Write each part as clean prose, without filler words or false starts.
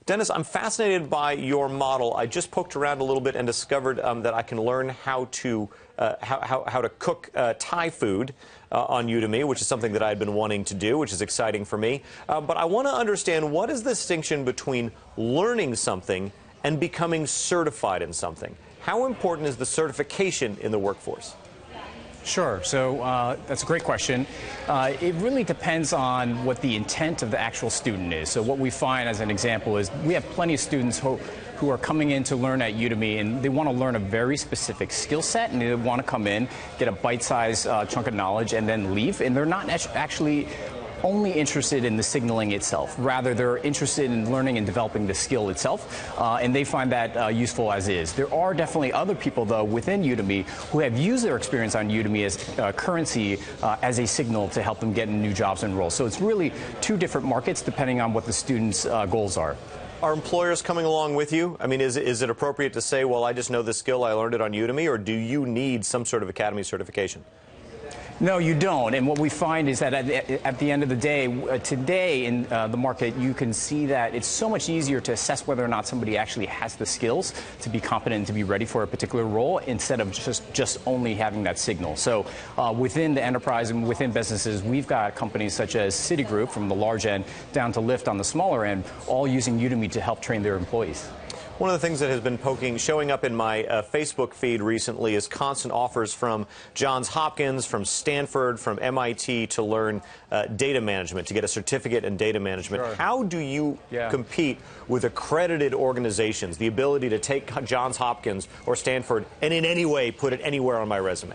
Dennis, I'm fascinated by your model. I just poked around a little bit and discovered that I can learn how to cook Thai food on Udemy, which is something that I'd been wanting to do, which is exciting for me. But I want to understand, what is the distinction between learning something and becoming certified in something? How important is the certification in the workforce? Sure. So that's a great question. It really depends on what the intent of the actual student is. So what we find, as an example, is we have plenty of students who are coming in to learn at Udemy, and they want to learn a very specific skill set, and they want to come in, get a bite-sized chunk of knowledge, and then leave. And they're not actually only interested in the signaling itself. Rather, they're interested in learning and developing the skill itself, and they find that useful as is. There are definitely other people, though, within Udemy who have used their experience on Udemy as currency, as a signal to help them get in new jobs and roles. So it's really two different markets depending on what the students' goals are. Are employers coming along with you? I mean, is it appropriate to say, well, I just know this skill, I learned it on Udemy, or do you need some sort of academy certification? No, you don't. And what we find is that at the end of the day, today in the market, you can see that it's so much easier to assess whether or not somebody actually has the skills to be competent and to be ready for a particular role, instead of just only having that signal. So within the enterprise and within businesses, we've got companies such as Citigroup, from the large end down to Lyft on the smaller end, all using Udemy to help train their employees. One of the things that has been showing up in my Facebook feed recently is constant offers from Johns Hopkins, from Stanford, from MIT to learn data management, to get a certificate in data management. Sure. How do you compete with accredited organizations, the ability to take Johns Hopkins or Stanford and in any way put it anywhere on my resume?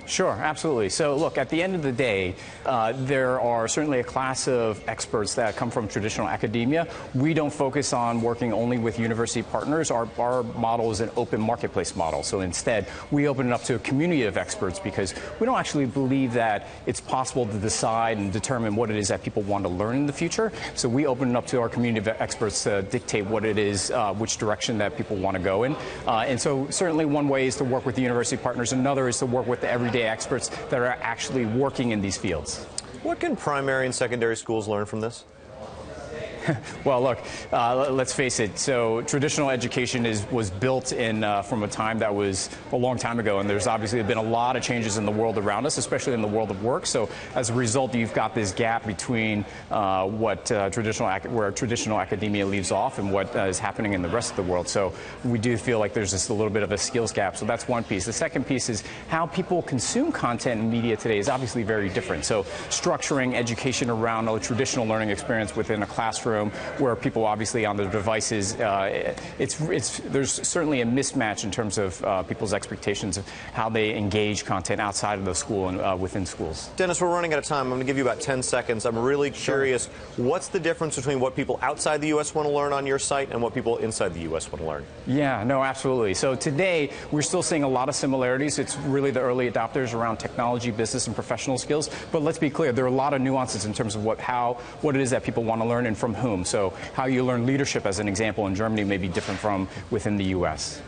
Sure, absolutely. So look, at the end of the day, there are certainly a class of experts that come from traditional academia. We don't focus on working only with university partners. Our model is an open marketplace model. So instead, we open it up to a community of experts, because we don't actually believe that it's possible to decide and determine what it is that people want to learn in the future. So we open it up to our community of experts to dictate what it is, which direction that people want to go in. And so certainly one way is to work with the university partners. Another is to work with the everyday experts that are actually working in these fields. What can primary and secondary schools learn from this? Well, look, let's face it. So traditional education was built in from a time that was a long time ago, and there's obviously been a lot of changes in the world around us, especially in the world of work. So as a result, you've got this gap between where traditional academia leaves off and what is happening in the rest of the world. So we do feel like there's just a little bit of a skills gap. So that's one piece. The second piece is how people consume content and media today is obviously very different. So structuring education around a traditional learning experience within a classroom, where people obviously on their devices, there's certainly a mismatch in terms of people's expectations of how they engage content outside of the school and within schools. Dennis, we're running out of time. I'm going to give you about 10 seconds. I'm really curious, what's the difference between what people outside the U.S. want to learn on your site and what people inside the U.S. want to learn? Yeah, no, absolutely. So today, we're still seeing a lot of similarities. It's really the early adopters around technology, business, and professional skills. But let's be clear, there are a lot of nuances in terms of what it is that people want to learn and from whom. So how you learn leadership, as an example, in Germany may be different from within the U.S.